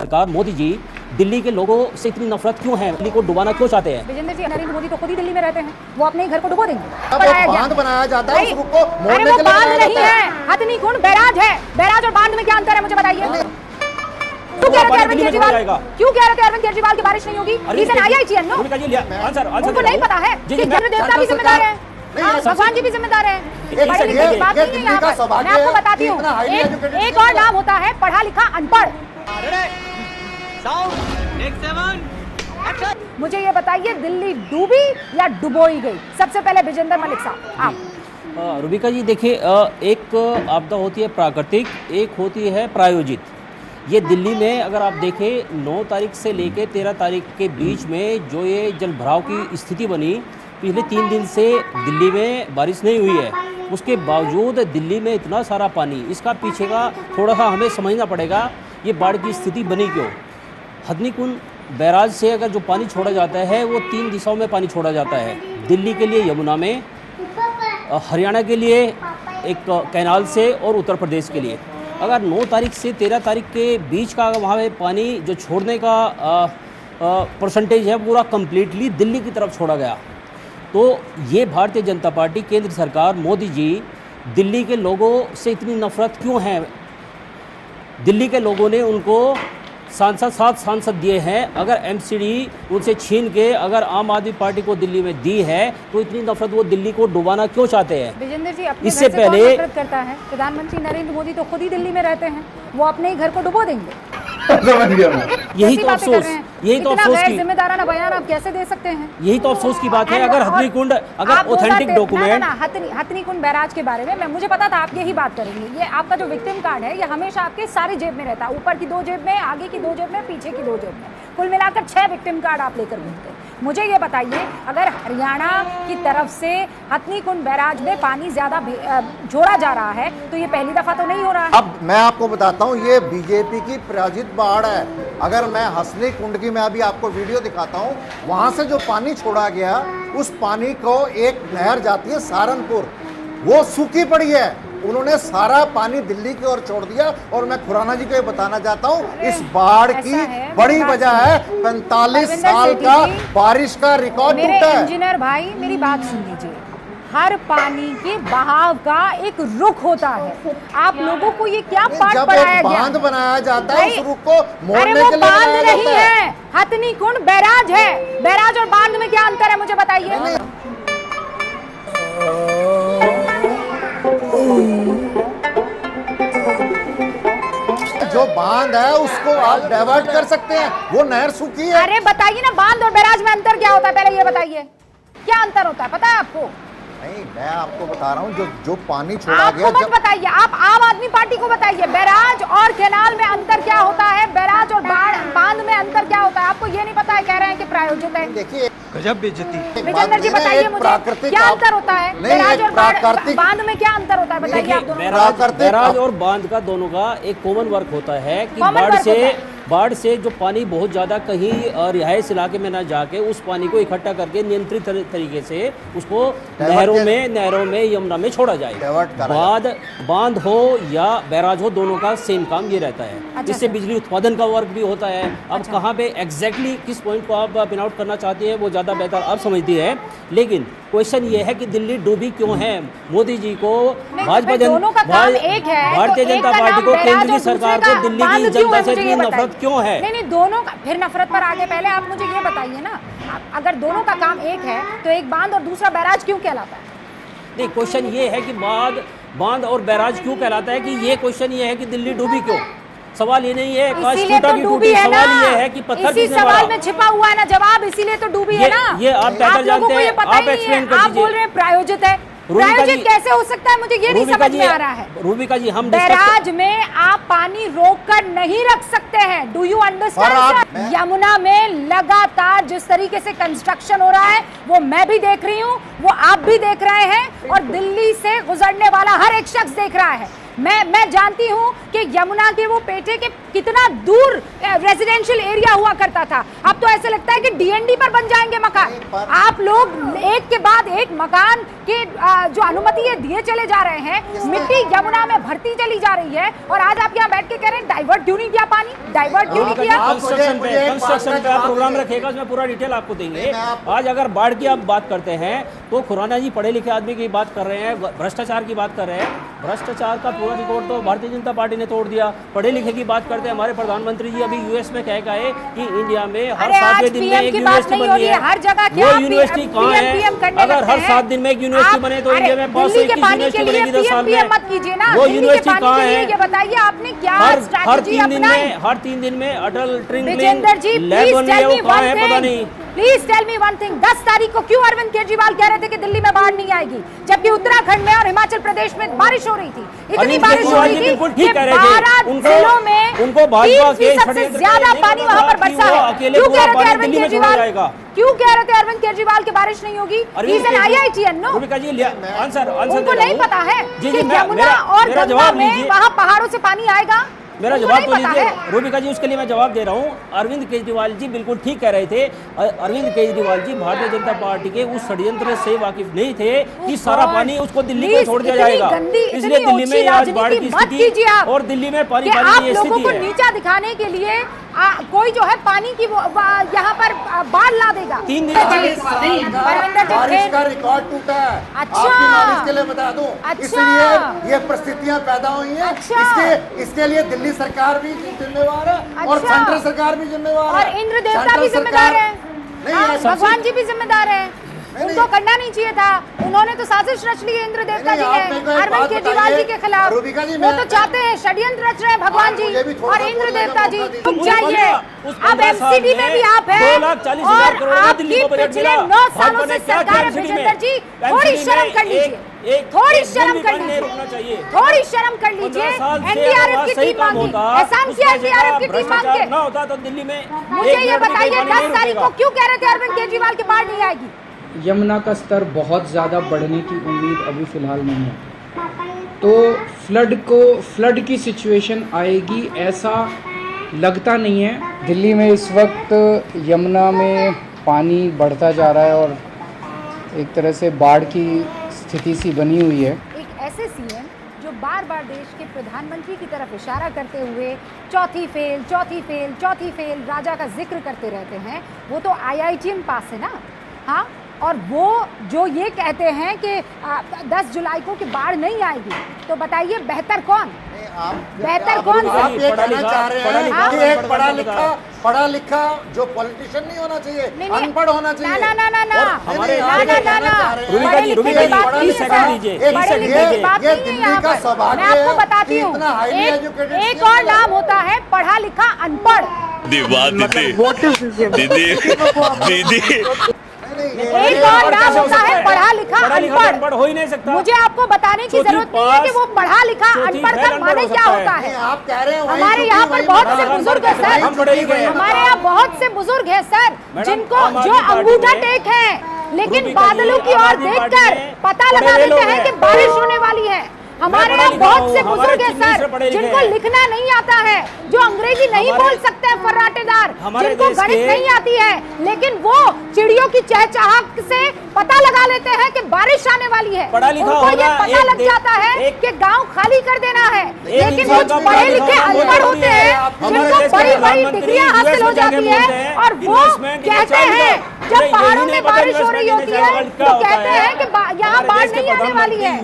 सरकार मोदी जी दिल्ली के लोगों से इतनी नफरत क्यों है? दिल्ली को डुबाना क्यों चाहते हैं? विजेंद्र जी, नरेंद्र मोदी तो खुद ही दिल्ली में रहते हैं, वो अपने ही घर को डुबो देंगे। अब बांध बनाया जाता है, उस रुख को मोड़ने अरे के वो लिए बांध बनाया नहीं जाता है, हथनी कुंड बैराज है। बैराज और बांध में क्या अंतर है मुझे बताइए। क्यों कह रहे थे अरविंद केजरीवाल, क्यों कह रहे थे अरविंद केजरीवाल की बारिश नहीं होगी? रीजन IITN नो, उनको नहीं पता है कि इंद्र देवता भी जिम्मेदार है, भगवान जी भी जिम्मेदार है। पढ़े लिखे की बात नहीं है यहाँ पर। मैं आपको बताती हूँ, एक और नाम होता है पढ़ा लिखा अनपढ़। मुझे ये बताइए, दिल्ली डूबी या डुबोई गई? सबसे पहले विजेंद्र मलिक साहब आप। रुबिका जी देखिए, एक आपदा होती है प्राकृतिक, एक होती है प्रायोजित। ये दिल्ली में अगर आप देखें 9 तारीख से लेकर 13 तारीख के बीच में जो ये जल भराव की स्थिति बनी, पिछले 3 दिन से दिल्ली में बारिश नहीं हुई है। उसके बावजूद दिल्ली में इतना सारा पानी, इसका पीछे का थोड़ा सा हमें समझना पड़ेगा, ये बाढ़ की स्थिति बनी क्यों। हथनी कुंड बैराज से अगर जो पानी छोड़ा जाता है वो 3 दिशाओं में पानी छोड़ा जाता है। दिल्ली के लिए यमुना में, हरियाणा के लिए एक कैनाल से, और उत्तर प्रदेश के लिए। अगर 9 तारीख से 13 तारीख के बीच का वहाँ पे पानी जो छोड़ने का परसेंटेज है पूरा कम्प्लीटली दिल्ली की तरफ छोड़ा गया, तो ये भारतीय जनता पार्टी, केंद्र सरकार, मोदी जी दिल्ली के लोगों से इतनी नफरत क्यों है? दिल्ली के लोगों ने उनको 7 सांसद दिए हैं। अगर MCD उनसे छीन के अगर आम आदमी पार्टी को दिल्ली में दी है, तो इतनी नफरत वो दिल्ली को डुबाना क्यों चाहते हैं? विजेंद्र जी, अपने इससे घर से पहले कौन नफरत करता है? प्रधानमंत्री नरेंद्र मोदी तो खुद ही दिल्ली में रहते हैं, वो अपने ही घर को डुबो देंगे। यही तो अफसोस, यही तो अफसोस की जिम्मेदाराना बयान आप कैसे दे सकते हैं? यही तो अफसोस की बात है। अगर हथनी कुंड, अगर ऑथेंटिक डॉक्यूमेंट, हथनी कुंड बैराज के बारे में मुझे पता था आप यही बात करेंगे। ये आपका जो विक्टिम कार्ड है, ये हमेशा आपके सारी जेब में रहता है, ऊपर की 2 जेब में, आगे की 2 जेब में, पीछे की 2 जेब में, कुल मिलाकर 6 विक्टिम कार्ड आप लेकर घूमते हैं। मुझे ये बताइए, अगर हरियाणा की तरफ से हथनी कुंड बैराज में पानी ज्यादा जोड़ा जा रहा है, तो ये पहली दफा तो नहीं हो रहा है। अब मैं आपको बताता हूँ, ये बीजेपी की प्रायोजित बाढ़ है। अगर मैं हथनी कुंड की, मैं अभी आपको वीडियो दिखाता हूँ, वहां से जो पानी छोड़ा गया, उस पानी को एक नहर जाती है सहारनपुर, वो सूखी पड़ी है, उन्होंने सारा पानी दिल्ली की ओर छोड़ दिया। और मैं खुराना जी को ये बताना चाहता हूँ, इस बाढ़ की बड़ी वजह है 45 साल का बारिश का रिकॉर्ड टूटा है। इंजीनियर भाई, मेरी बात सुन लीजिए। हर पानी के बहाव का एक रुख होता है। आप लोगों को ये क्या पाठ पढ़ाया गया? बांध बनाया जाता है, उस रुख को मोड़ने के लिए बांध बनाया नहीं जाता है, हथनी कुंड बैराज है। बैराज और बांध में क्या अंतर है मुझे बताइए। जो बांध है उसको आप डाइवर्ट कर सकते हैं, वो नहर सूखी है। अरे बताइए ना, बांध और बैराज में अंतर क्या होता है? पहले ये बताइए, क्या अंतर होता है, पता है आपको? नहीं, मैं आपको बता रहा हूँ, जो पानी छोड़ा गया, आपको मत बताइए, आप आम आदमी पार्टी को बताइए। बैराज और कैनाल में अंतर क्या होता है? बैराज और बांध में अंतर क्या होता है? आपको ये नहीं पता है? कह रहे हैं कि प्रायोजित है। देखिए, गजब बेइज्जती। विजेंद्र जी बताइए मुझे, क्या अंतर होता है? बैराज और बांध में क्या अंतर होता है बताइए आप दोनों। बैराज और बांध का दोनों का एक कॉमन वर्क होता है कि बाढ़ से जो पानी बहुत ज़्यादा कहीं रिहायश इलाके में ना जाके उस पानी को इकट्ठा करके नियंत्रित तरीके से उसको नहरों में, यमुना में छोड़ा जाए। बांध हो या बैराज हो, दोनों का सेम काम ये रहता है। जिससे बिजली उत्पादन का वर्क भी होता है। अब कहाँ पे एग्जैक्टली किस पॉइंट को आप पिन आउट करना चाहती है, वो ज़्यादा बेहतर आप समझती है। लेकिन क्वेश्चन ये है कि दिल्ली डूबी क्यों है? मोदी जी को, भारतीय जनता पार्टी को, केंद्र की सरकार को दिल्ली की जनता से इतनी नफरत क्यों है? नहीं, दोनों का, फिर नफरत पर आगे पहले आप मुझे ये बताइए ना, अगर दोनों का काम एक है, तो एक बांध और दूसरा बैराज क्यों कहलाता है? नहीं, क्वेश्चन ये है कि बांध और बैराज क्यों कहलाता है, कि ये क्वेश्चन ये है कि दिल्ली डूबी क्यों। सवाल ये नहीं है काश टूटा की टूटी, सवाल ये है कि पत्थर किसने मारा। सवाल में छिपा हुआ है ना जवाब, इसीलिए तो डूबी है ना। ये आप बेहतर जानते हैं, आप एक्सप्लेन कर दीजिए। आप बोल रहे हैं प्रायोजित है, प्रायोजित कैसे हो सकता है? मुझे ये नहीं समझ में आ रहा है। रूबिका जी, हम बैराज में आप पानी रोक कर नहीं रख सकते हैं। Do you understand? यमुना में लगातार जिस तरीके से कंस्ट्रक्शन हो रहा है, वो मैं भी देख रही हूँ, वो आप भी देख रहे हैं, और दिल्ली से गुजरने वाला हर एक शख्स देख रहा है। मैं जानती हूँ कि यमुना के वो पेटे के कितना दूर रेजिडेंशियल एरिया हुआ करता था। अब तो ऐसे लगता है कि DND पर बन जाएंगे मकान। आप लोग एक के बाद एक मकान के जो अनुमति है दिए चले जा रहे हैं। मिट्टी यमुना में भरती चली जा रही है, और आज आप यहाँ बैठ के कह रहे हैं डाइवर्ट क्यों नहीं किया पानी? डाइवर्ट क्यों नहीं किया? कंस्ट्रक्शन पे आप प्रोग्राम रखेगा, उसमें पूरा डिटेल आपको देंगे। आज अगर बाढ़ की आप बात करते हैं तो खुराना जी पढ़े लिखे आदमी की बात कर रहे हैं, भ्रष्टाचार की बात कर रहे हैं। भ्रष्टाचार का पूरा रिकॉर्ड तो भारतीय जनता पार्टी ने तोड़ दिया। पढ़े लिखे की बात करते हैं, हमारे प्रधानमंत्री जी अभी यूएस में कह गए कि इंडिया में हर 7 दिन में एक यूनिवर्सिटी बन रही है। हर जगह वो यूनिवर्सिटी कहाँ है? अगर हर 7 दिन में एक यूनिवर्सिटी बने तो इंडिया में 521 यूनिवर्सिटी बनेगी 10 साल में। मत कीजिए ना, वो यूनिवर्सिटी कहाँ है? ये बताइए आपने क्या हर स्ट्रैटेजी 3 दिन अपनाई? में हर 3 दिन में अटल विजेंद्र ट्रिंकलिंग जी, लैब बन रही है, वो कहाँ है पता नहीं। Please tell me one thing, 10 तारीख को क्यों अरविंद केजरीवाल कह रहे थे कि दिल्ली में बाढ़ नहीं आएगी, जबकि उत्तराखंड में और हिमाचल प्रदेश में बारिश हो रही थी, इतनी बारिश हो रही थी कि 12 जिलों में उनको भाजपा के सबसे ज्यादा पानी वहां पर बरसा है। क्यों कह रहे थे अरविंद केजरीवाल? क्यों कह रहे थे अरविंद केजरीवाल की बारिश नहीं होगी? Is an IITian, no? Answer उनको नहीं पता है कि यमुना और गंगा जवाब में वहां पहाड़ों से पानी आएगा? मेरा जवाब तो लीजिए रूबिका जी, उसके लिए मैं जवाब दे रहा हूँ। अरविंद केजरीवाल जी बिल्कुल ठीक कह रहे थे। अरविंद केजरीवाल जी भारतीय जनता पार्टी के उस षड्यंत्र से वाकिफ नहीं थे कि सारा पानी उसको दिल्ली को छोड़ दिया जाएगा। इसलिए दिल्ली में आज बाढ़ की स्थिति और दिल्ली में पानी की स्थिति है। नीचा दिखाने के लिए कोई जो है पानी की यहाँ पर बाढ़ ला देगा। 3 दिन बारिश का रिकॉर्ड टूटा है। अच्छा, आपकी नॉलेज के लिए बता दूं, इसलिए ये परिस्थितियां पैदा हुई हैं। अच्छा, इसके लिए दिल्ली सरकार भी जिम्मेवार है और सेंट्रल सरकार भी जिम्मेवार है और इंद्र देवता भी जिम्मेदार है। भगवान जी भी जिम्मेदार है। उनको करना नहीं चाहिए था, उन्होंने तो साजिश रच ली है इंद्र देवता जी ने अरविंद केजरीवाल जी के खिलाफ। वो तो चाहते हैं, षड्यंत्र रच रहे हैं भगवान जी और इंद्र देवता जी। रुक जाइए, अब एमसीडी में भी आप हैं और आपकी पिछले 9 सालों से सरकार है विजेंद्र जी। थोड़ी शर्म कर लीजिए, थोड़ी शर्म कर लीजिए, थोड़ी शर्म कर लीजिए। एनडीआरएफ की टीम मांगी, एहसान किया एनडीआरएफ की टीम मांग के। ना होता तो दिल्ली में मुझे ये बताइए 10 तारीख को क्यों कह रहे थे अरविंद केजरीवाल की बाढ़ नहीं आएगी? यमुना का स्तर बहुत ज़्यादा बढ़ने की उम्मीद अभी फ़िलहाल नहीं है, तो फ्लड की सिचुएशन आएगी ऐसा लगता नहीं है। दिल्ली में इस वक्त यमुना में पानी बढ़ता जा रहा है और एक तरह से बाढ़ की स्थिति सी बनी हुई है। एक ऐसे सीएम जो बार बार देश के प्रधानमंत्री की तरफ इशारा करते हुए चौथी फेल, चौथी फेल, चौथी फेल राजा का जिक्र करते रहते हैं, वो तो आईआईटीएन पास है ना। हाँ, और वो जो ये कहते हैं कि 10 जुलाई को कि बाढ़ नहीं आएगी, तो बताइए बेहतर कौन? बेहतर कौन? आप ये कहना चाह रहे हैं कि एक पढ़ा लिखा जो पॉलिटिशियन नहीं होना चाहिए, अनपढ़ होना चाहिए। ना ना ना ना हमारे ये दिल्ली का सौभाग्य है। मैं आपको बताती हूँ, एक और नाम होता है पढ़ा लिखा अनपढ़। एक और नाम होता है पढ़ा लिखा अनपढ़। हो ही नहीं सकता। मुझे आपको बताने की जरूरत नहीं है कि वो पढ़ा लिखा अनपढ़ का माने क्या होता है। आप कह रहे हैं हमारे यहाँ पर बहुत से बुजुर्ग हैं सर, हमारे यहाँ बहुत से बुजुर्ग हैं सर जिनको जो अंगूठा टेक है, लेकिन बादलों की ओर देखकर पता लगा देते हैं कि बारिश होने वाली है। हमारे यहाँ बहुत से बुजुर्ग हैं सर जिनको लिखना नहीं आता है, जो अंग्रेजी नहीं बोल सकते हैं फर्राटेदार, जिनको गणित नहीं आती है, लेकिन वो चिड़ियों की चहचहाहट से पता लगा लेते हैं कि बारिश आने वाली है। उनको ये पता लग जाता है कि गांव खाली कर देना है। लेकिन वो पढ़े लिखे अनपढ़ होते हैं जिनको बड़ी बड़ी डिग्रियां हासिल हो जाती है और वो कहते हैं जब पहाड़ों में बारिश हो रही होती है तो कहते हैं कि यहाँ बाढ़ नहीं आने वाली है।